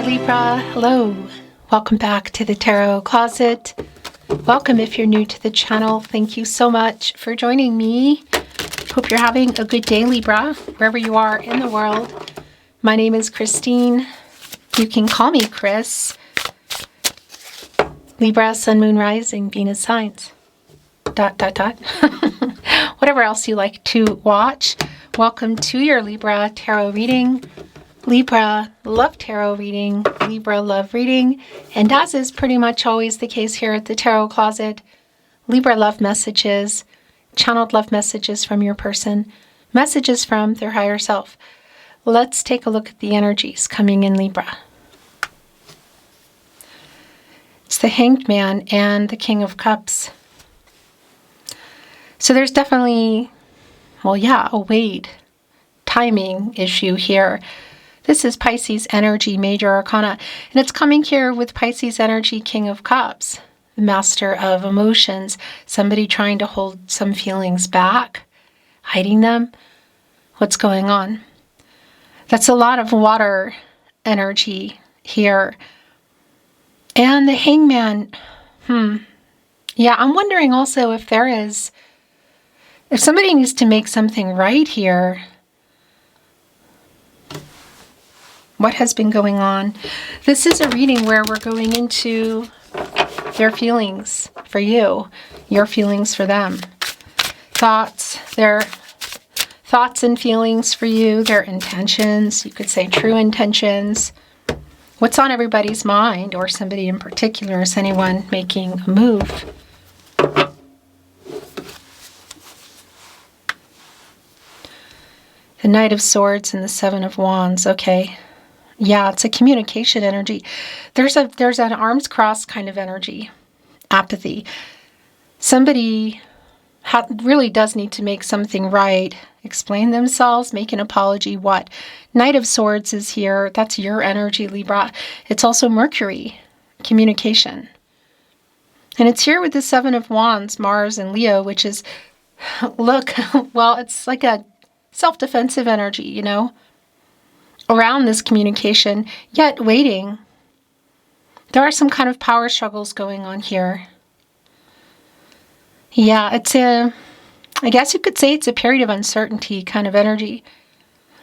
Libra. Hello. Welcome back to the Tarot Closet. Welcome if you're new to the channel. Thank you so much for joining me. Hope you're having a good day, Libra, wherever you are in the world. My name is Christine. You can call me Chris. Libra, Sun, Moon, Rising, Venus signs. ... Whatever else you like to watch. Welcome to your Libra Tarot reading. Libra Love Tarot reading, Libra Love Reading, and as is pretty much always the case here at the Tarot Closet, Libra Love Messages, channeled love messages from your person, messages from their higher self. Let's take a look at the energies coming in Libra. It's the Hanged Man and the King of Cups. So there's definitely, a weight, timing issue here. This is Pisces energy, major arcana, and it's coming here with Pisces energy, King of Cups, master of emotions, somebody trying to hold some feelings back, hiding them. What's going on? That's a lot of water energy here. And the Hangman, I'm wondering also if somebody needs to make something right here. What has been going on? This is a reading where we're going into their feelings for you, your feelings for them. Their thoughts and feelings for you, their intentions, you could say true intentions. What's on everybody's mind, or somebody in particular? Is anyone making a move? The Knight of Swords and the Seven of Wands. Okay. Yeah, it's a communication energy. There's an arms crossed kind of energy. Apathy. Somebody really does need to make something right. Explain themselves, make an apology. What? Knight of Swords is here. That's your energy, Libra. It's also Mercury. Communication. And it's here with the Seven of Wands, Mars and Leo, which is, it's like a self-defensive energy, around this communication, yet waiting. There are some kind of power struggles going on here. Yeah, I guess you could say it's a period of uncertainty kind of energy.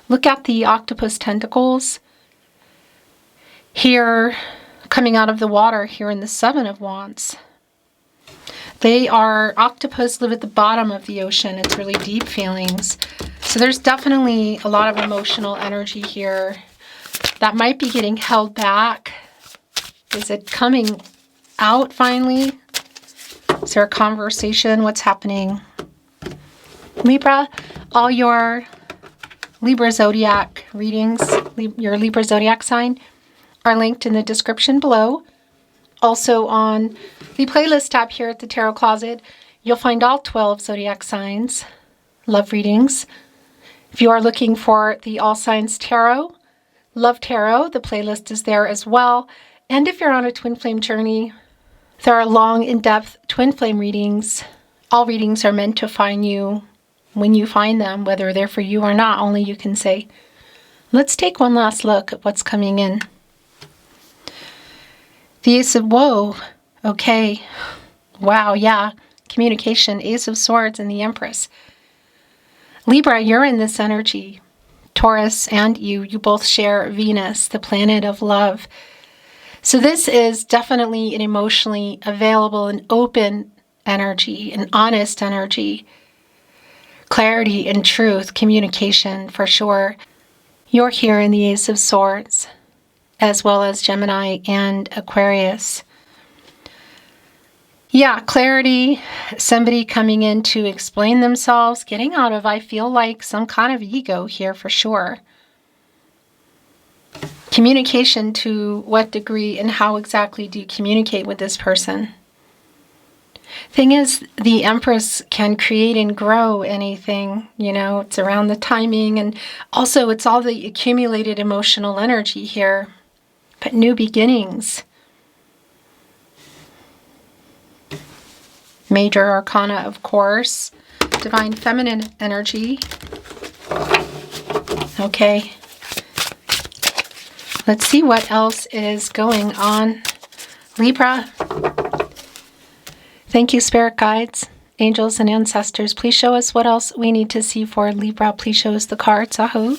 Look at the octopus tentacles here coming out of the water here in the Seven of Wands. Octopus live at the bottom of the ocean. It's really deep feelings. So there's definitely a lot of emotional energy here that might be getting held back. Is it coming out finally? Is there a conversation? What's happening? Libra, all your Libra Zodiac readings, your Libra Zodiac sign, are linked in the description below. Also on the playlist tab here at the Tarot Closet, you'll find all 12 Zodiac signs, love readings. If you are looking for the All Signs Tarot, Love Tarot, the playlist is there as well. And if you're on a twin flame journey, there are long, in-depth twin flame readings. All readings are meant to find you when you find them, whether they're for you or not, only you can say. Let's take one last look at what's coming in. The Ace of Woe. Okay. Wow, yeah. Communication, Ace of Swords, and the Empress. Libra, you're in this energy. Taurus and you both share Venus, the planet of love. So this is definitely an emotionally available and open energy, an honest energy. Clarity and truth, communication for sure. You're here in the Ace of Swords, as well as Gemini and Aquarius. Yeah, clarity, somebody coming in to explain themselves, getting out of, I feel like, some kind of ego here for sure. Communication, to what degree and how exactly do you communicate with this person? Thing is, the Empress can create and grow anything, it's around the timing, and also it's all the accumulated emotional energy here, but new beginnings. Major Arcana, of course. Divine Feminine energy. Okay. Let's see what else is going on. Libra. Thank you, spirit guides, angels, and ancestors. Please show us what else we need to see for Libra. Please show us the cards. Ahu.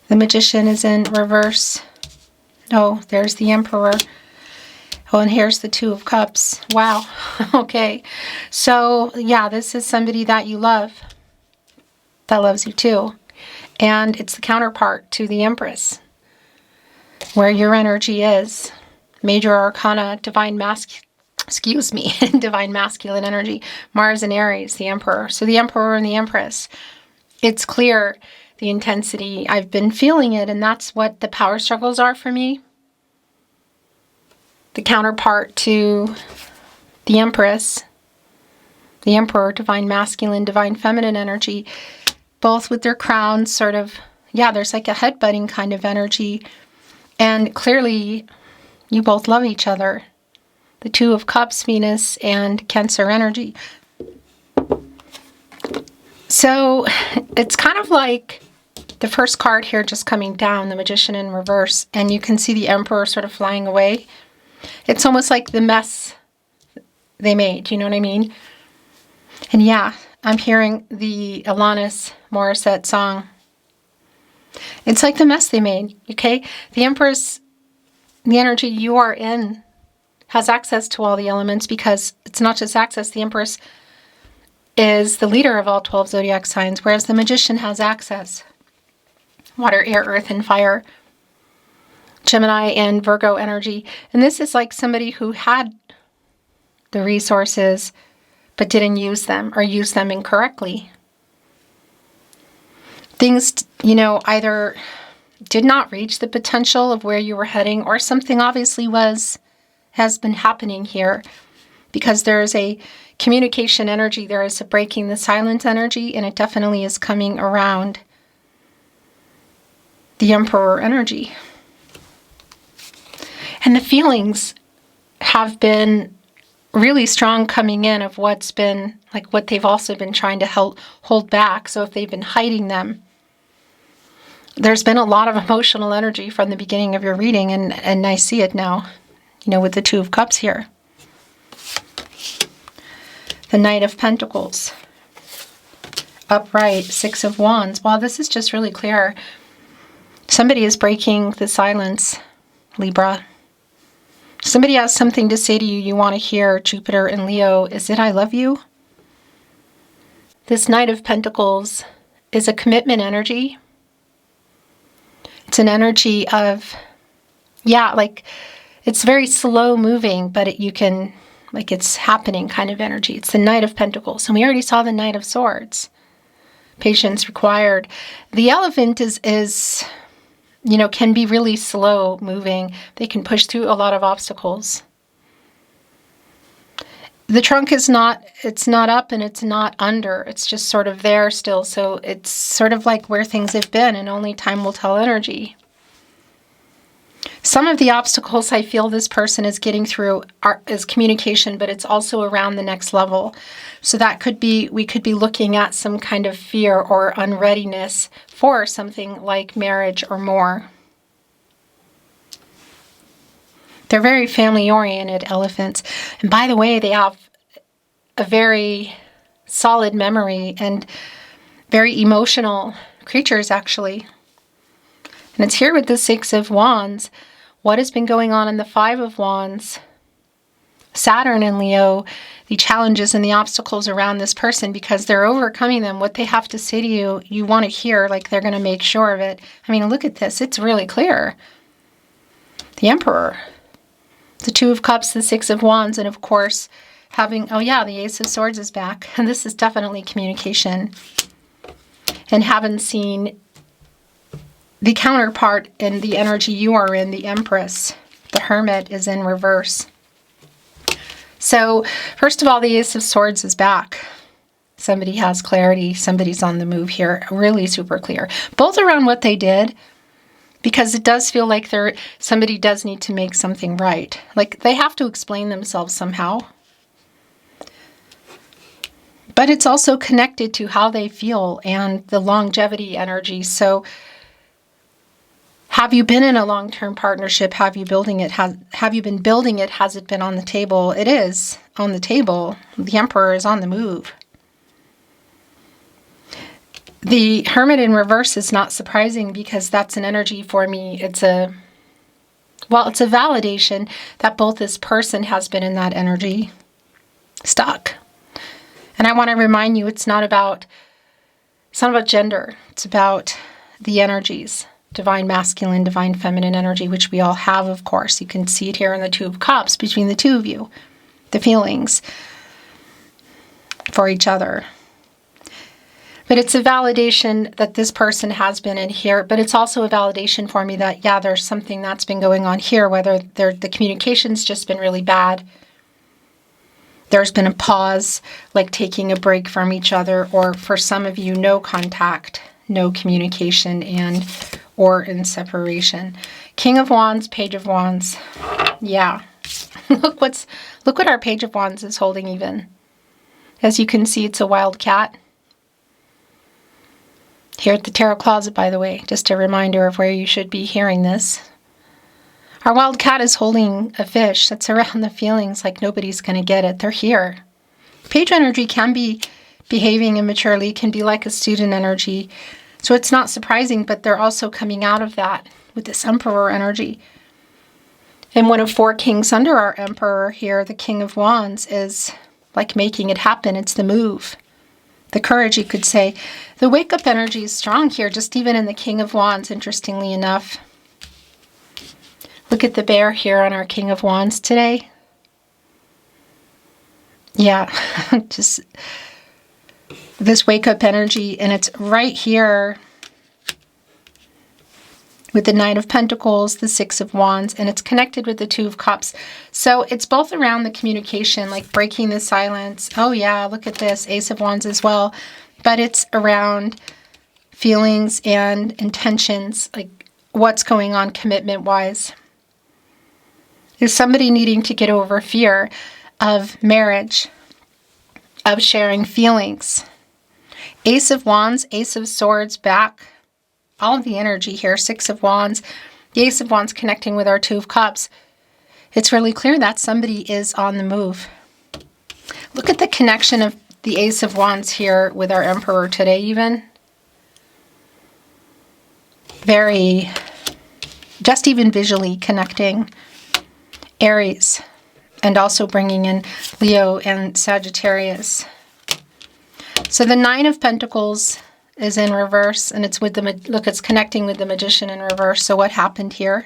The Magician is in reverse. Oh, there's the Emperor. Oh, and here's the Two of Cups. Wow. Okay. So, yeah, this is somebody that you love, that loves you too. And it's the counterpart to the Empress, where your energy is. Major Arcana, divine divine masculine energy. Mars and Aries, the Emperor. So the Emperor and the Empress. It's clear, the intensity. I've been feeling it, and that's what the power struggles are for me. The counterpart to the Empress, the Emperor, divine masculine, divine feminine energy, both with their crowns sort of, yeah, there's like a headbutting kind of energy. And clearly, you both love each other. The Two of Cups, Venus, and Cancer energy. So it's kind of like the first card here just coming down, the Magician in reverse, and you can see the Emperor sort of flying away. It's almost like the mess they made, you know what I mean? And yeah, I'm hearing the Alanis Morissette song. It's like the mess they made, okay? The Empress, the energy you are in, has access to all the elements, because it's not just access. The Empress is the leader of all 12 zodiac signs, whereas the Magician has access. Water, air, earth, and fire. Gemini and Virgo energy. And this is like somebody who had the resources but didn't use them, or used them incorrectly. Things, you know, either did not reach the potential of where you were heading, or something obviously has been happening here, because there is a communication energy, there is a breaking the silence energy, and it definitely is coming around the Emperor energy. And the feelings have been really strong coming in of what's been, like what they've also been trying to hold back. So if they've been hiding them, there's been a lot of emotional energy from the beginning of your reading, and I see it now, you know, with the Two of Cups here. The Knight of Pentacles. Upright, Six of Wands. Wow, this is just really clear. Somebody is breaking the silence, Libra. Somebody has something to say to you you want to hear. Jupiter and Leo. Is it I love you? This Knight of Pentacles is a commitment energy. It's an energy of, yeah, like it's very slow moving, but you can, like it's happening kind of energy. It's the Knight of Pentacles. And we already saw the Knight of Swords. Patience required. The Elephant is you know, can be really slow moving. They can push through a lot of obstacles. The trunk is not, it's not up and it's not under. It's just sort of there still. So it's sort of like where things have been, and only time will tell energy. Some of the obstacles I feel this person is getting through is communication, but it's also around the next level. So that could be, we could be looking at some kind of fear or unreadiness for something like marriage or more. They're very family-oriented elephants. And by the way, they have a very solid memory and very emotional creatures, actually. And it's here with the Six of Wands. What has been going on in the Five of Wands? Saturn and Leo, the challenges and the obstacles around this person, because they're overcoming them. What they have to say to you, you want to hear, like they're going to make sure of it. I mean, look at this. It's really clear. The Emperor, the Two of Cups, the Six of Wands, and of course, having, oh yeah, the Ace of Swords is back. And this is definitely communication. And haven't seen the counterpart in the energy you are in, the Empress. The Hermit is in reverse. So, first of all, the Ace of Swords is back. Somebody has clarity. Somebody's on the move here. Really super clear. Both around what they did, because it does feel like somebody does need to make something right. Like they have to explain themselves somehow. But it's also connected to how they feel and the longevity energy. So, Have you been in a long-term partnership? Have you building it? Have you been building it? Has it been on the table? It is on the table. The Emperor is on the move. The Hermit in reverse is not surprising because that's an energy for me. It's a validation that both this person has been in that energy stuck. And I want to remind you, it's not about gender. It's about the energies. Divine masculine, divine feminine energy, which we all have, of course. You can see it here in the Two of Cups between the two of you. The feelings for each other. But it's a validation that this person has been in here, but it's also a validation for me that, yeah, there's something that's been going on here, whether the communication's just been really bad. There's been a pause, like taking a break from each other, or for some of you, no contact, no communication, or in separation. King of Wands, Page of Wands. Yeah. Look what our Page of Wands is holding even. As you can see, it's a wild cat. Here at the Tarot Closet, by the way, just a reminder of where you should be hearing this. Our wild cat is holding a fish that's around the feelings like nobody's going to get it. They're here. Page energy can be behaving immaturely, can be like a student energy. So it's not surprising, but they're also coming out of that with this Emperor energy. And one of 4 kings under our Emperor here, the King of Wands, is like making it happen. It's the move. The courage, you could say. The wake-up energy is strong here, just even in the King of Wands, interestingly enough. Look at the bear here on our King of Wands today. Yeah, just this wake-up energy, and it's right here with the Knight of Pentacles, the Six of Wands, and it's connected with the Two of Cups. So it's both around the communication, like breaking the silence. Oh yeah, look at this, Ace of Wands as well. But it's around feelings and intentions, like what's going on commitment-wise. Is somebody needing to get over fear of marriage, of sharing feelings. Ace of Wands, Ace of Swords back. All of the energy here, Six of Wands, the Ace of Wands connecting with our Two of Cups. It's really clear that somebody is on the move. Look at the connection of the Ace of Wands here with our Emperor today even. Very, just even visually connecting Aries and also bringing in Leo and Sagittarius. So the Nine of Pentacles is in reverse, and it's with the, look, it's connecting with the Magician in reverse. So what happened here?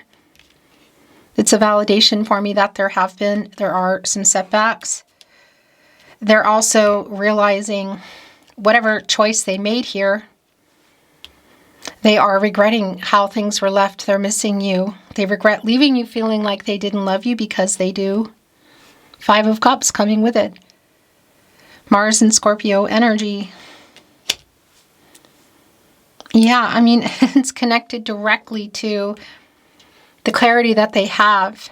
It's a validation for me that there are some setbacks. They're also realizing whatever choice they made here, they are regretting how things were left. They're missing you. They regret leaving you feeling like they didn't love you, because they do. Five of Cups coming with it. Mars and Scorpio energy. Yeah, I mean, it's connected directly to the clarity that they have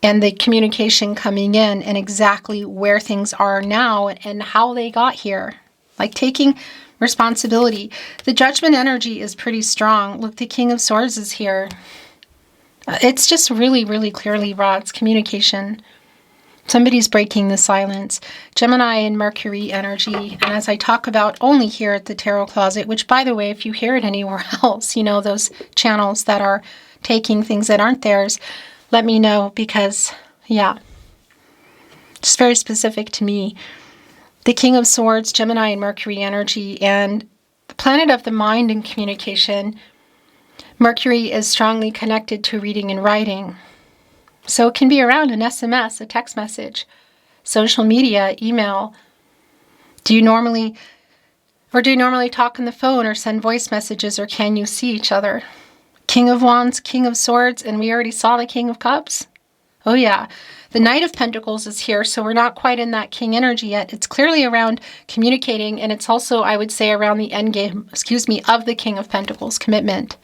and the communication coming in and exactly where things are now and how they got here. Like taking responsibility. The Judgment energy is pretty strong. Look, the King of Swords is here. It's just really, really clearly raw. It's communication. Somebody's breaking the silence. Gemini and Mercury energy. And as I talk about only here at the Tarot Closet, which, by the way, if you hear it anywhere else, you know, those channels that are taking things that aren't theirs, let me know, because, yeah, just very specific to me. The King of Swords, Gemini and Mercury energy, and the planet of the mind and communication. Mercury is strongly connected to reading and writing. So it can be around an SMS, a text message, social media, email. Do you normally talk on the phone or send voice messages, or can you see each other? King of Wands, King of Swords, and we already saw the King of Cups. Oh yeah. The Knight of Pentacles is here, so we're not quite in that King energy yet. It's clearly around communicating, and it's also, I would say, around the end game, of the King of Pentacles, commitment.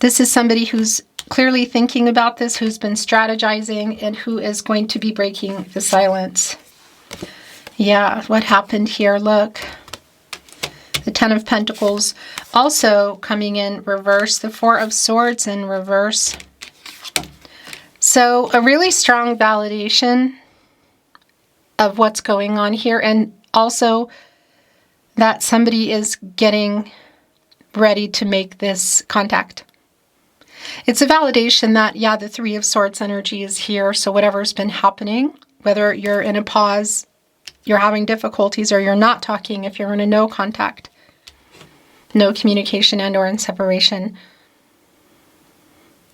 This is somebody who's clearly thinking about this, who's been strategizing, and who is going to be breaking the silence. Yeah, what happened here? Look. The Ten of Pentacles also coming in reverse. The Four of Swords in reverse. So a really strong validation of what's going on here, and also that somebody is getting ready to make this contact. It's a validation that, yeah, the Three of Swords energy is here. So whatever's been happening, whether you're in a pause, you're having difficulties, or you're not talking, if you're in a no contact, no communication and or in separation,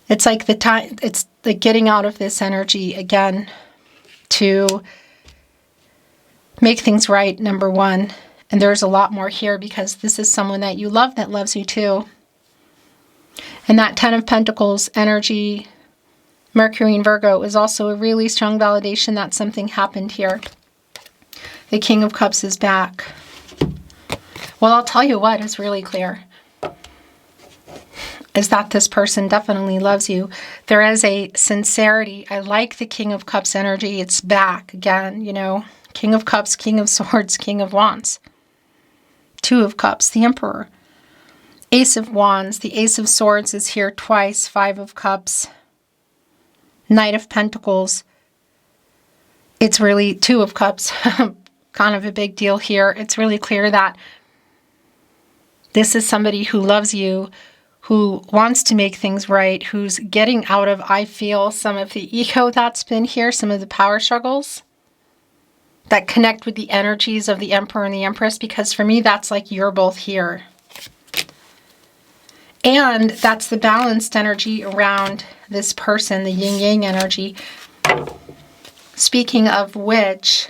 it's like the time, it's the getting out of this energy again to make things right, number one. And there's a lot more here because this is someone that you love that loves you too. And that Ten of Pentacles energy, Mercury in Virgo, is also a really strong validation that something happened here. The King of Cups is back. Well, I'll tell you what is really clear is that this person definitely loves you. There is a sincerity. I like the King of Cups energy. It's back again, you know. King of Cups, King of Swords, King of Wands. Two of Cups, the Emperor. Ace of Wands, the Ace of Swords is here twice. Five of Cups. Knight of Pentacles. It's really Two of Cups. Kind of a big deal here. It's really clear that this is somebody who loves you, who wants to make things right, who's getting out of, I feel, some of the ego that's been here, some of the power struggles that connect with the energies of the Emperor and the Empress, because for me, that's like you're both here. And that's the balanced energy around this person, the yin-yang energy. Speaking of which,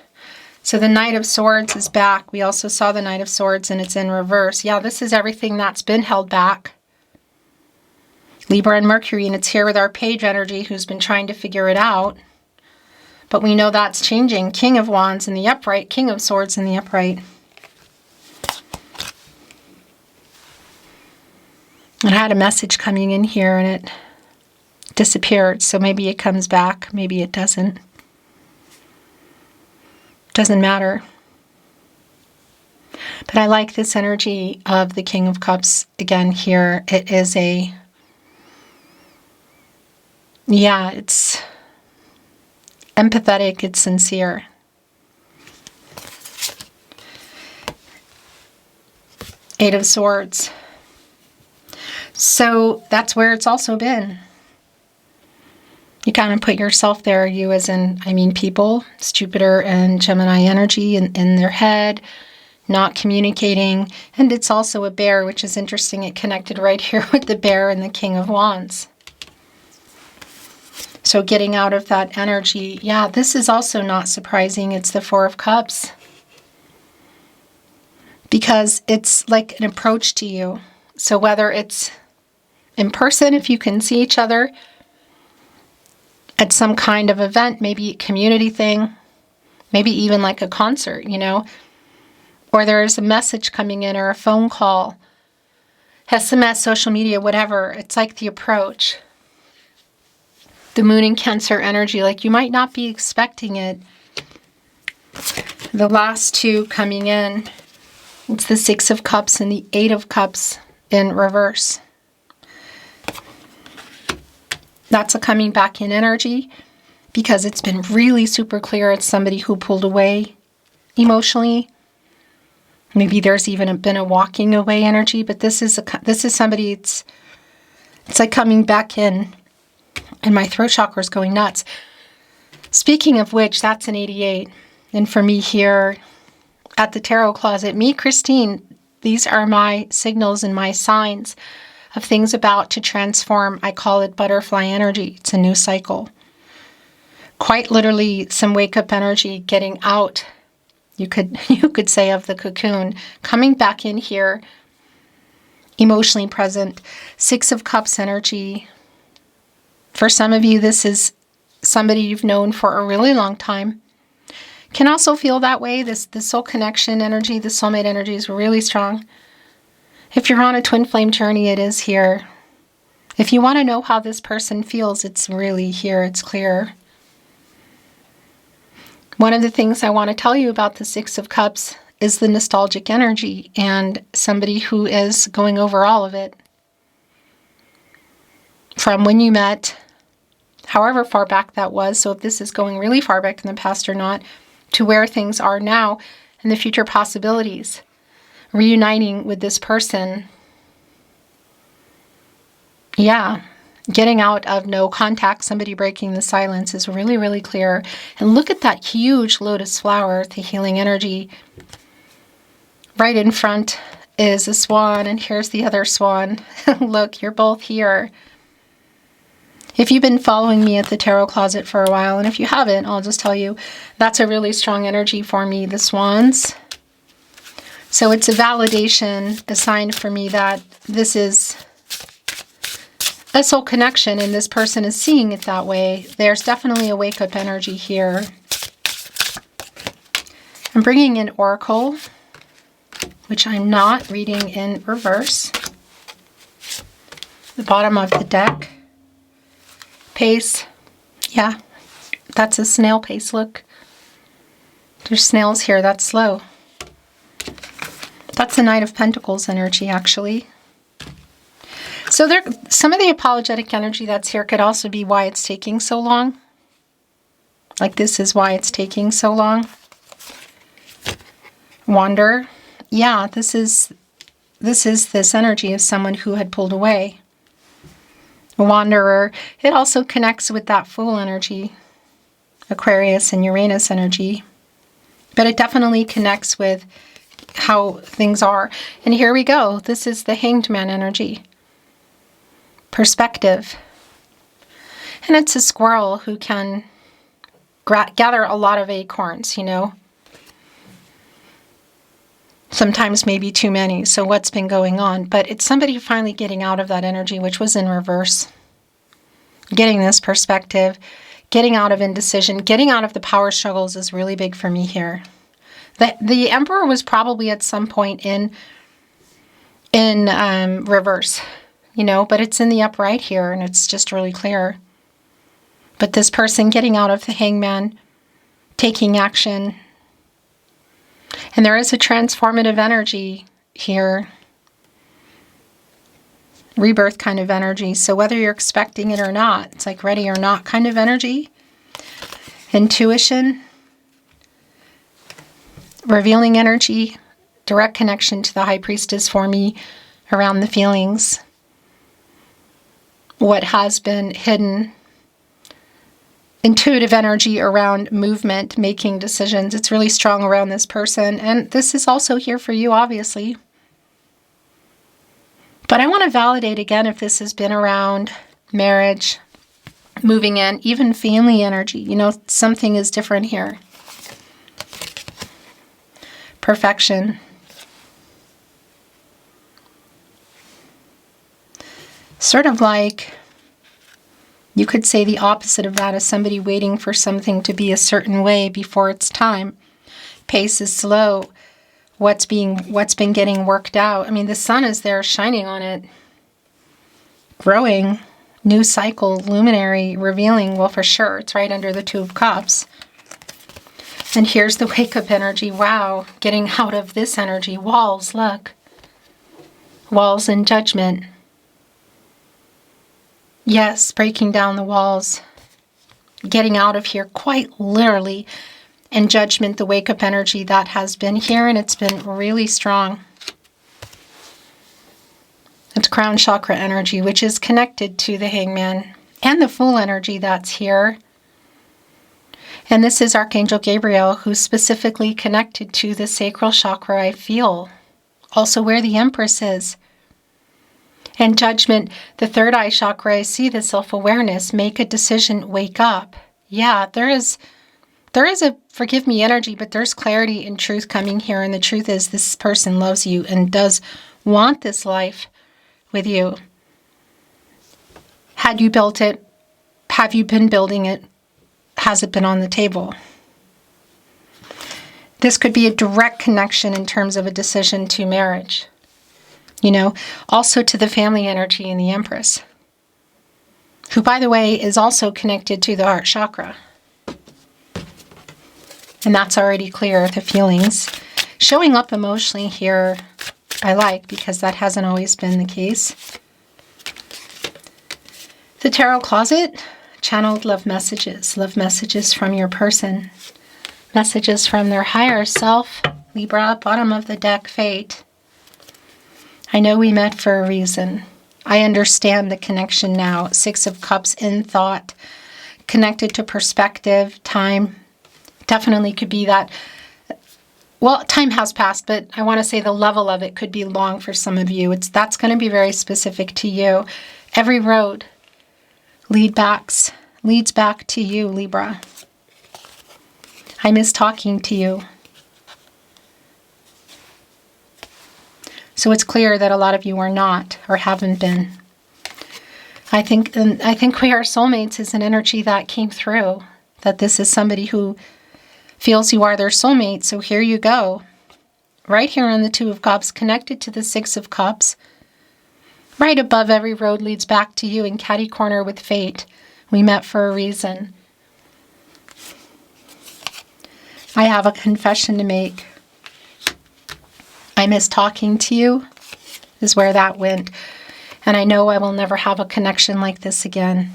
so the Knight of Swords is back. We also saw the Knight of Swords and it's in reverse. Yeah, this is everything that's been held back. Libra and Mercury, and it's here with our Page energy who's been trying to figure it out. But we know that's changing. King of Wands in the upright, King of Swords in the upright. And I had a message coming in here and it disappeared. So maybe it comes back, maybe it doesn't. Doesn't matter. But I like this energy of the King of Cups again here. It is a, yeah, it's empathetic, it's sincere. Eight of Swords. So that's where it's also been. You kind of put yourself there, you as in, I mean people, it's Jupiter and Gemini energy in their head, not communicating. And it's also a bear, which is interesting. It connected right here with the bear and the King of Wands. So getting out of that energy, yeah, this is also not surprising. It's the Four of Cups. Because it's like an approach to you. So whether it's in person, if you can see each other, at some kind of event, maybe a community thing, maybe even like a concert, you know, or there's a message coming in or a phone call, SMS, social media, whatever. It's like the approach. The Moon in Cancer energy, like you might not be expecting it. The last two coming in, it's the Six of Cups and the Eight of Cups in reverse. That's a coming back in energy because it's been really super clear. It's somebody who pulled away emotionally. Maybe there's even been a walking away energy, but this is somebody. It's like coming back in, and my throat chakra is going nuts. Speaking of which, that's an 88, and for me here at the Tarot Closet, me, Christine, these are my signals and my signs of things about to transform. I call it butterfly energy. It's a new cycle. Quite literally some wake-up energy getting out, you could say, of the cocoon, coming back in here, emotionally present. Six of Cups energy. For some of you, this is somebody you've known for a really long time. Can also feel that way. The soul connection energy, the soulmate energy is really strong. If you're on a twin flame journey, it is here. If you want to know how this person feels, it's really here. It's clear. One of the things I want to tell you about the Six of Cups is the nostalgic energy and somebody who is going over all of it. From when you met, however far back that was, so if this is going really far back in the past or not, to where things are now and the future possibilities. Reuniting with this person. Yeah. Getting out of no contact, somebody breaking the silence is really, really clear. And look at that huge lotus flower, the healing energy. Right in front is a swan, and here's the other swan. Look, you're both here. If you've been following me at the Tarot Closet for a while, and if you haven't, I'll just tell you, that's a really strong energy for me, the swans. So it's a validation, a sign for me that this is a soul connection and this person is seeing it that way. There's definitely a wake-up energy here. I'm bringing in Oracle, which I'm not reading in reverse. The bottom of the deck. Pace. Yeah, that's a snail pace. Look. There's snails here. That's slow. That's the Knight of Pentacles energy, actually. So there, some of the apologetic energy that's here could also be why it's taking so long. Like this is why it's taking so long. Wander. Yeah, this is this energy of someone who had pulled away. Wanderer. It also connects with that Fool energy. Aquarius and Uranus energy. But it definitely connects with how things are. And here we go. This is the Hanged Man energy. Perspective. And it's a squirrel who can gather a lot of acorns, you know. Sometimes maybe too many. So what's been going on? But it's somebody finally getting out of that energy, which was in reverse. Getting this perspective. Getting out of indecision. Getting out of the power struggles is really big for me here. The Emperor was probably at some point in reverse. You know, but it's in the upright here, and it's just really clear. But this person getting out of the Hangman, taking action. And there is a transformative energy here. Rebirth kind of energy. So whether you're expecting it or not, it's like ready or not kind of energy. Intuition. Revealing energy. Direct connection to the High Priestess for me around the feelings. What has been hidden. Intuitive energy around movement, making decisions. It's really strong around this person. And this is also here for you, obviously. But I want to validate again if this has been around marriage, moving in, even family energy. You know, something is different here. Perfection. Sort of like, you could say the opposite of that is somebody waiting for something to be a certain way before it's time. Pace is slow. What's been getting worked out. I mean, the sun is there shining on it. Growing. New cycle, luminary, revealing. Well, for sure, it's right under the Two of Cups. And here's the wake-up energy. Wow, getting out of this energy. Walls, look. Walls and judgment. Yes, breaking down the walls, getting out of here quite literally, and judgment, the wake-up energy that has been here, and it's been really strong. It's crown chakra energy, which is connected to the Hangman, and the Fool energy that's here. And this is Archangel Gabriel, who's specifically connected to the sacral chakra, I feel. Also where the Empress is. And judgment, the third eye chakra, I see the self-awareness, make a decision, wake up. Yeah, there is a forgive me energy, but there's clarity and truth coming here. And the truth is this person loves you and does want this life with you. Had you built it? Have you been building it? Has it been on the table? This could be a direct connection in terms of a decision to marriage. You know, also to the family energy in the Empress, who, by the way, is also connected to the heart chakra. And that's already clear, the feelings. Showing up emotionally here, I like, because that hasn't always been the case. The Tarot Closet, channeled love messages from your person. Messages from their higher self, Libra, bottom of the deck, Fate. I know we met for a reason. I understand the connection now. 6 of Cups in thought, connected to perspective, time. Definitely could be that. Well, time has passed, but I want to say the level of it could be long for some of you. That's going to be very specific to you. Every road leads back to you, Libra. I miss talking to you. So it's clear that a lot of you are not or haven't been. I think we are soulmates is an energy that came through. That this is somebody who feels you are their soulmate. So here you go. Right here on the 2 of Cups, connected to the 6 of Cups. Right above every road leads back to you in catty corner with Fate. We met for a reason. I have a confession to make. I miss talking to you, is where that went. And I know I will never have a connection like this again.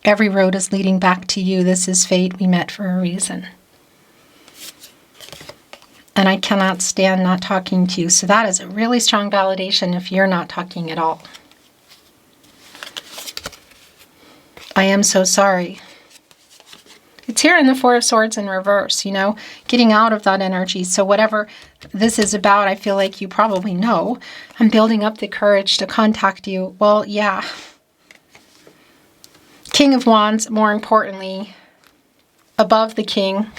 Every road is leading back to you. This is Fate. We met for a reason. And I cannot stand not talking to you. So that is a really strong validation if you're not talking at all. I am so sorry. It's here in the 4 of Swords in reverse, you know, getting out of that energy. So whatever this is about, I feel like you probably know. I'm building up the courage to contact you. Well, yeah. King of Wands, more importantly, above the King,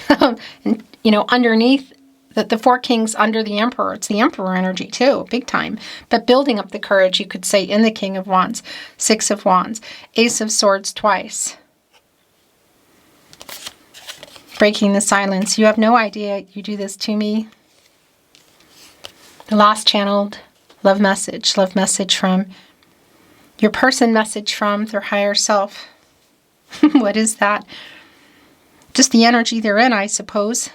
and, you know, underneath the 4 kings under the Emperor. It's the Emperor energy too, big time. But building up the courage, you could say, in the King of Wands, 6 of Wands, Ace of Swords twice. Breaking the silence. You have no idea you do this to me. The last channeled love message from your person, message from their higher self. What is that? Just the energy they're in, I suppose.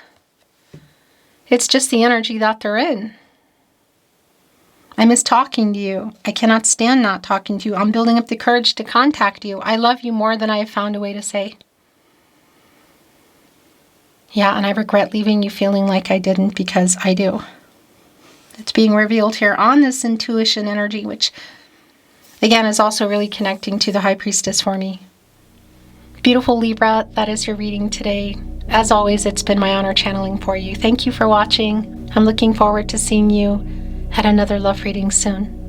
It's just the energy that they're in. I miss talking to you. I cannot stand not talking to you. I'm building up the courage to contact you. I love you more than I have found a way to say. Yeah, and I regret leaving you feeling like I didn't, because I do. It's being revealed here on this intuition energy, which, again, is also really connecting to the High Priestess for me. Beautiful Libra, that is your reading today. As always, it's been my honor channeling for you. Thank you for watching. I'm looking forward to seeing you at another love reading soon.